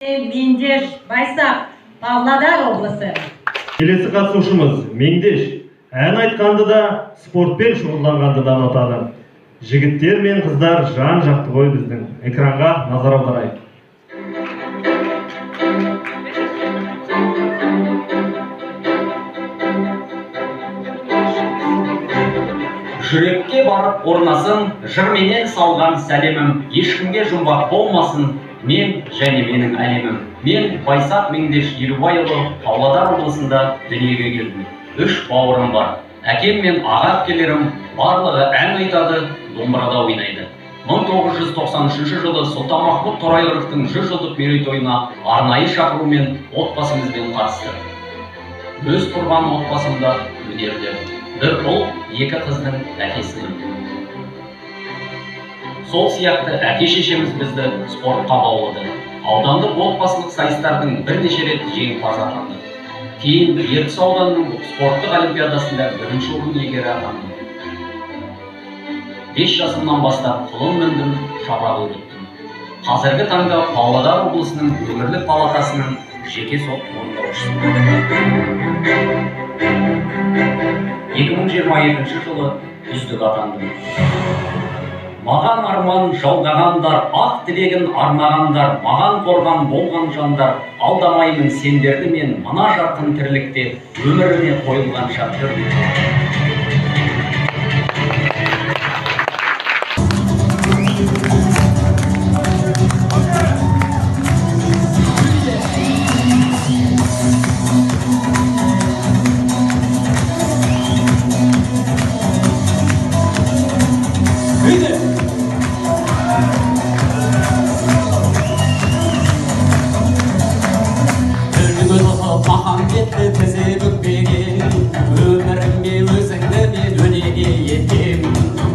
Меңдеш Байсақ, Павлодар облысы. Келесі қатысушымыз Меңдеш. Ән айтқанды да, спортпен шұғылданғанды да ұнатады. Жігіттер мен қыздар жан-жақты ғой біздің. Экранға назар аударайық. Жүрекке барып орнасын, жырменен салған сәлемім, ешкімге жұмбақ болмасын, мен және менің әлемім. Мен Байсақ Меңдеш Елубайұлы, Павлодар облысында дүниеге келдім. 3 бауырым бар. Әкем мен аға әпкелерім барлығы ән айтады, домбырада ойнайды. 1993 жылы Сұлтанмахмұт Торайғыровтың 100 жылдық мерейтойына арнайы шақырумен отбасымызбен қатысты. Өз тұрған отбасымда өнерде. 1 ұл, 2 қыздың әкесінің. Сол сияқты әке-шешеміз бізді спортқа баулыды. Аудандық отбасылық сайыстардың бірнеше рет жеңімпаз атанды. Кейін Ертіс ауданының спорттық олимпиадасында 1-ші орын иегері атандым. 5 жасымнан бастап құлын міндім, шабақ үйреттім. Қазіргі таңда Павлодар облысының өңірлік палатасының жеке сот орындаушысы. 2022 жылы үздік атандым. Маған арман жалғағандар, ақ тілегін арнағандар, маған қорған болған жандар, алдамаймын сендерді мен мына жарқын тірлікте өміріне қойылған шартыр.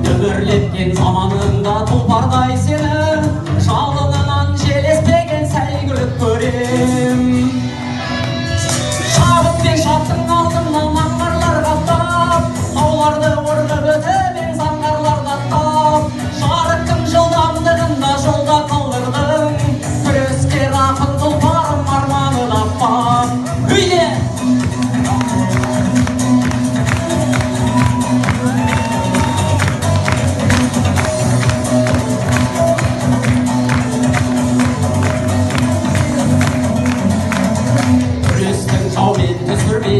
Дүбірлеткен заманында тұлпардай сені, жалынынан желеспеген сәйгүлік көрем. Шабыт пен шаттың алдымнан аңғарлар қаптап, тауларды орғып өтіп заңғарлар даттап, жарықтың жылдамдығында жолда қалдырдым, күрескер ақын тұлпарым арманы таппам. Үйде!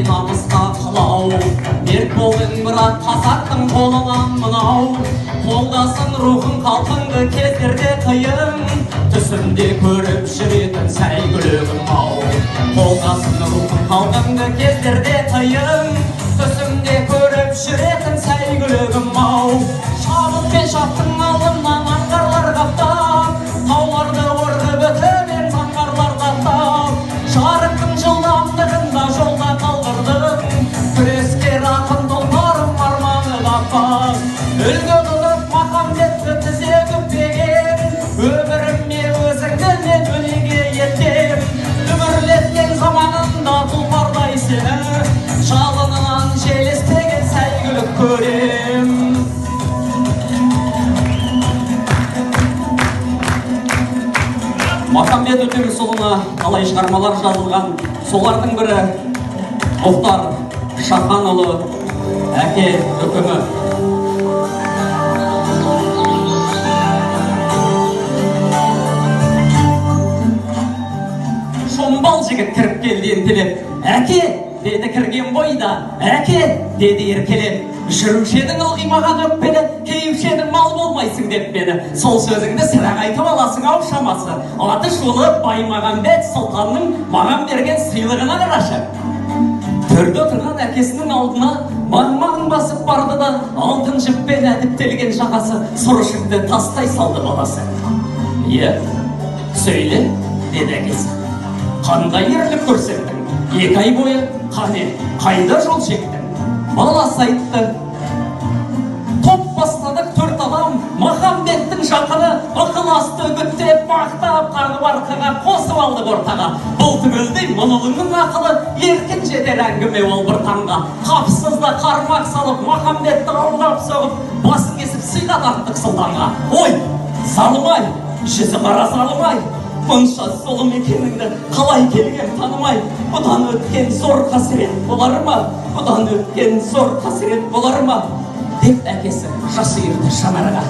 Намысқа қылау, мерт болдың бірақ қазақтың қолынан мынау. Қолдасын рухың қалпыңды кездерде қиын, түсімде көріп жүретін сәйгүлігім ау. Қолдасын рухың қалпыңды кездерде қиын, түсімде көріп жүретін сәйгүлігім ау. Шабыт пен шаттың алдымнан аңғарлар қаптап, тауларды орғып өтіп заңғарлар даттап, жарықтың жылдамдығында жолда қалдырдым, күрескер ақын тұлпарым арманы таппам. Үлгі қылып махамбетті тізе бүкпеген, өміріме өзіңді мен өнеге еттім. Дүбірлеткен заманында тұлпардай сені, жалынынан желеспеген сәйгүлік көрем. Махамбет Өтемісұлына талай шығармалар жазылған, солардың бірі Мұхтар Шаханұлы әке үкімі. Шомбал жігіт кіріп келді ентелеп, әке деді кірген бойда, әке деді еркелеп. Жүруші едің ылғи маған өкпені, кейуші едің мал болмайсың деп мені. Сол сөзіңді сірә қайтып аласың ау шамасы. Аты шулы Баймағамбет Сұлтанның маған берген сыйлығына қарашы. Төрде отырған әкесінің алдына маңмағын басып барды да, алтын жіппен әдіптелген жағасы сұрышыңды тастай салды баласы. Е, сөйле, деді әкесі. Қандай ерлік көрсеттің? 2 ай бойы қане, қайда жол шектің? Баласы айтты, топ бастадық 4 адам, Махамбеттің жақыны ықыласты үгіттеп, мақтап қағып арқаға қосып алдық ортаға. Бұл түгелдей мұнылыңның ақылы, еркін жетер әңгіме ол бір таңға. Қапсызда қармақ салып, Махамбетті алдап соғып, басын кесіп сыйға тарттық сұлтанға. Ой, салымай, жүзі қара салымай, Мұнша зұлым екеніңді қалай келген танымай, бұдан өткен зор қасірет болар ма? Бұдан өткен зор қасірет болар ма? Деп әкесі жас үйірді Жанарға.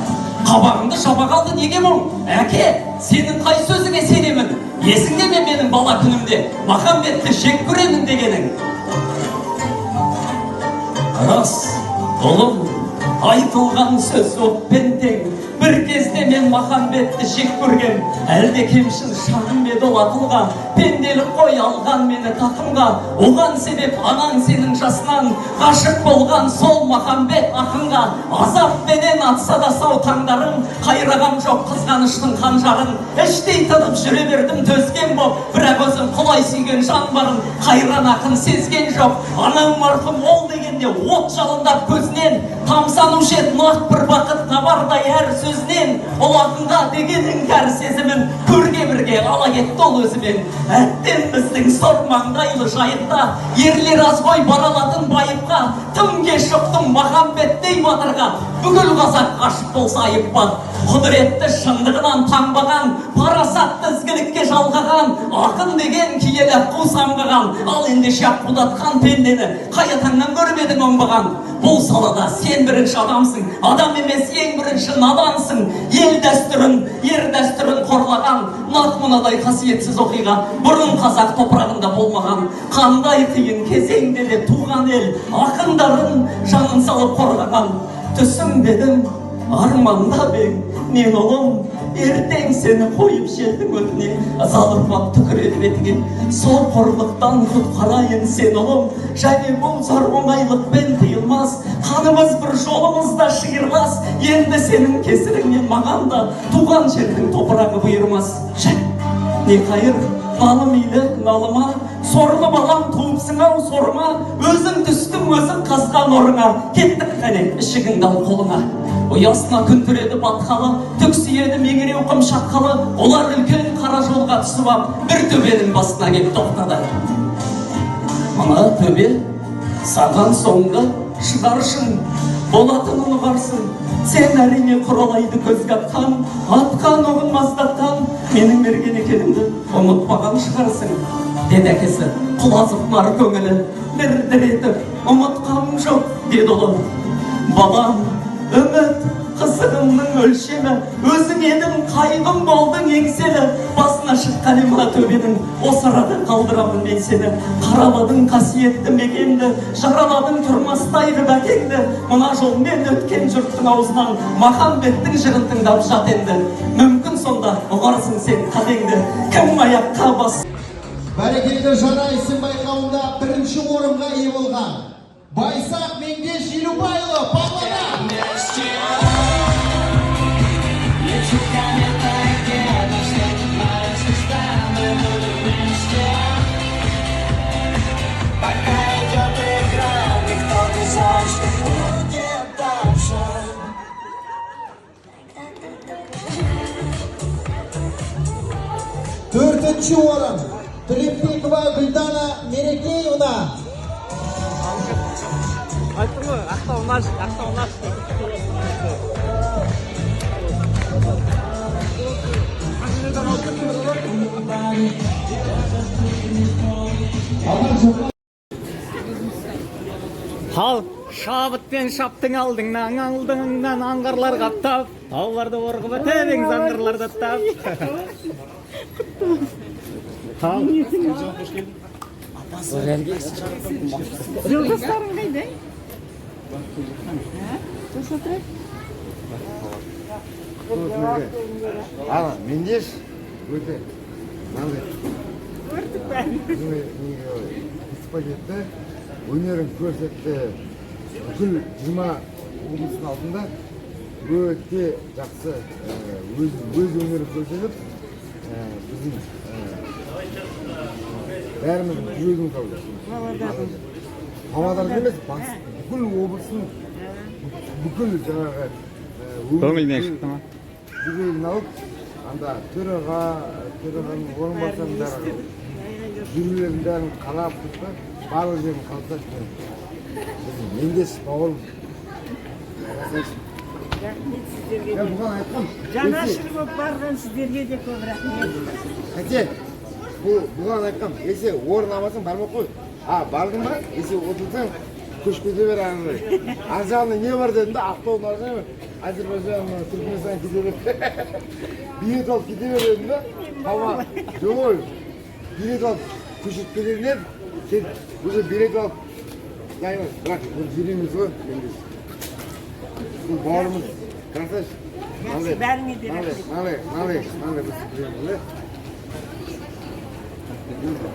Қабағыңды жаба қалды неге мұң? Әке, сенің қай сөзіңе сенемін? Есіңде ме менің бала күнімде Махамбетті жек көремін дегенің? Рас, ұлым, айтылған сөз отпен тең. Бір кезде мен Махамбетті жек көргем, әлде кемшін шағым еді ол ақылға. Пенделік қой алған мені тақымға, оған себеп анаң сенің жасынан. Ғашық болған сол Махамбет ақынға, азаппенен атса да сау таңдарың. Қайрағам жоқ қызғаныштың қанжарын, іштей тынып жүре бердім төзген боп. Бірақ өзім құлай сүйген жан барын қайран ақын сезген жоқ. Анаң марқұм ол дегенде от жалындап көзінен, тамсанушы еді нақ бір бақыт табардай әр сөзінен. Ол ақынға деген іңкәр сезімін көрге бірге ала кетті ол өзімен. Әттен біздің сор маңдайлы жайықта ерлер аз ғой баралатын байыпқа. Тым кеш ұқтым Махамбеттей батырға, бүкіл қазақ ғашық болса айып бар. Құдіретті шындығынан таңбаған, парасатты ізгілікке жалғаған, ақын деген киелі қу самғаған, ал ендеше құдатқан пендені қайатаңнан көрмедің оңбаған. Бұл салада сен бірінші адамсың, адам емес ең бірінші надансың. Ел дәстүрін, ер дәстүрін қорлаған, нақ мынадай қасиетсіз оқиға бұрын қазақ топырағында болмаған. Қандай қиын кезеңде де туған ел ақындарын жанын салып қорғаған. Түсінбедім, арманда бең, мен ұлым, ертең сені қойып желдің өтіне, залырмап түкіреді бетіген. Сол қорлықтан құтқарайын сен ұлым, және бұл зор оңайлықпен тыйылмас. Қанымыз бір жолымызда шиырлас, енді сенің кесіріңнен маған да туған жердің топырағы бұйырмас. Не қайыр, малым үйлі налыма, сорлы балам туыпсың ау сорыма, өзің түстің өзің қазған орыңа, кеттік қане ішігіңді ал қолыңа. Ұясына күн түреді батқалы, түксиеді меңіреу қым шатқалы, олар үлкен қара жолға түсіп ап, бір төбенің басына кеп тоқтады. Мына төбе саған соңғы шығаршын, болатынын ұғарсың. Сен әрине құралайды көзге атқан, атқан оғын маздатқан, менің мерген екенімді ұмытпаған шығарсың. Деді әкесі, құлазып нар көңілі, дір-дір етіп, ұмытқаным жоқ, деді ұлы. Балам, үміт, қызығымның өлшемі, өзің едің қайғым болдың еңселі. Басына шыққан мына төбенің, осы арада қалдырамын мен сені. Қараладың қасиетті мекенді, жараладың тұрмастайды бәкеңді. Мына жолмен өткен жұрттың аузынан Махамбеттің жырын тыңдап жат енді. Мүмкін сонда ұғарсың сен қадеңді, кім аяққа бас. Бәрекелді жаңа есім байқауында бірінші орынға ие болған Байсақ Меңдеш Елубайұлы Павлодар. Төртінші орын Төлепбекова Гүлдана Мерекеевна. Айттым ғой, ақтауын аш. Ал шабытпен шаптың алдыңнан аңғарлар қаптап, тауларды орғып өтебең заңғырларды аттап. Жолдастарың қайда? Ана, Меңдеш өте эстафетті өнерін көрсетті. Бүкіл 20 облыстың алдында өте жақсы өз өнерін көрсетіп, біздің бәріміздің жүрегіміз ауды. Павлодар емес, бүкіл облыстың бүкіл жаңағы көңіліне шықты ма? жүрегін алып, анда төрағаның орынбасарының бәрі жүргілердің бәрін қарап тұрса, барлық жерін қалса, Меңдеш бауырым. Рахмет сіздерге. Мен бұған айтқам. Жанашыр болып барған сіздерге де көп рахмет. Қате, бұған айтқам. Есе орын алмасаң бармақ қой. Бардың ба? Есе отырсаң көшіп кете бер аңырай. Ар жағында не бар дедім да, Ақтаудың ар жағында Әзербайжан, Түркменстан кете бер. Билет алып кете бер дедім да. Жоқ, билет алып көшіп кететін еді. Сен уже билет алып дайын. Бірақ бұл жүреміз ғой. Бұл бауырымыз. Красавчик. Жақсы, бәріңе де рахмет. Малый, біз білеміз.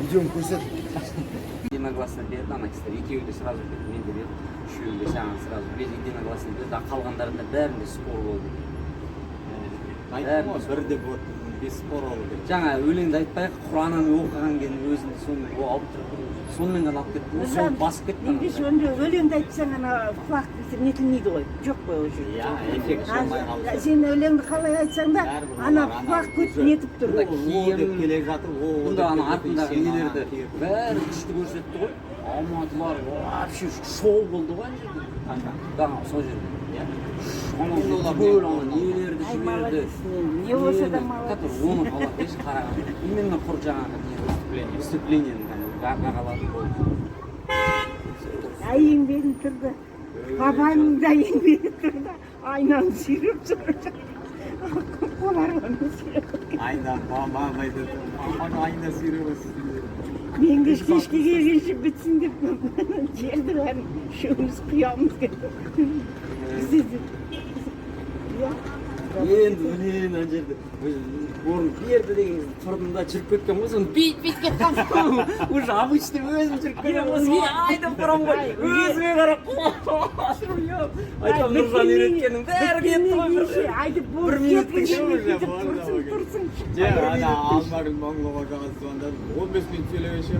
Видеоны көрсет. Единогласно берді, ана кісілер екеуі де сразу берді, мен де бердім, үшеуі де саған сразу берді, единогласно берді, қалғандарында бәрінде спор болды. Айтты ма, бірде болды, бес спор болды. Жаңа өлеңді айтпайық, Құранын оқыған кейін өзінде соны алып тұрды, сонымен ғана алып кетті, соны басып кетті. Ендеше онда өлеңді айтсаң ана құлақ нетілмейді ғой, жоқ қой уже. Эффект шалмай қалды. Сен өлеңді қалай айтсаң да, ана құлақ көт нетіп тұр. Деп келе жатыр, Бұнда ана артындағы нелерді бәрі күшті көрсетті ғой. Алматылар вообще шоу болды ғой ана жерде. Сол жерде. Бүл ана нелерді жіберді. Не болса да молодец. Оны қалап еш қараған. Именно құр жаңағы выступлениені бағалады болды. Еңбегің тұрды. Бабаның да еңбегі тұрды. Айнаны сүйреп тұрды. Олармен сүйреп. Айна, мамайды, айна сүйреміз. Мен кешке келгенше бітсін деп жерді бәрін үшеуміз құямыз деп. Енді өлең ана жерде орын берді деген тұрдым да жүріп кеткен ғой, соны бейт кетіп қалыппын. Уже обычный өзім жүріп кеткен ғой, айдап барамын ғой, өзіме қарап айтам Нұржан үйреткеннің бәрі кетті ғой. Айтып бір болып минуттың ішінде тұрсын. Ана Алмагүл Монголға қазір звондадым, 15 минут сөйлегенше,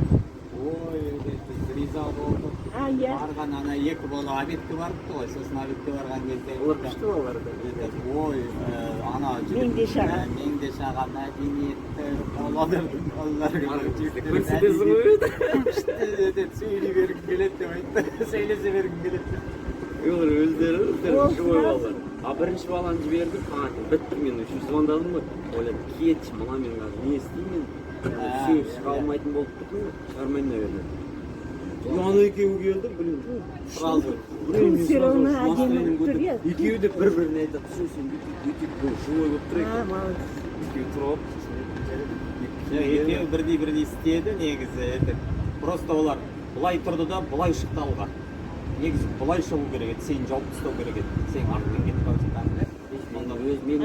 ой, риза болдым. Барған ана екі бала обедке барыпты ғой, сосын обедке барған кезде күшті оларды. Ой, ана Меңде шаған мәдениетті балалардың балаларға көрсетесің ғой сөйлей бергім келеді деп айтты, сөйлесе бергім келеді. өздері живой балалар. Бірінші баланы жібердім, бітті, мен үшінші звондадым ғой, ойлады, кетші, мына мен қазір не істеймін, шыға алмайтын болып тұрмын, шығармайын, наверное. Ана екеуі келді, блин, сразу. Екеуі де бір-біріне айтады, сен бүйтіп живой болып тұр екен. Екеуі тұрып, Екеуі бірдей істеді, негізі, просто олар бұлай тұрды да, бұлай шықты алға. Негізі бұлай шығу керек еді, сен жауып тастау керек еді, сен артынан кетіп қалсың таңды. Онда өз мен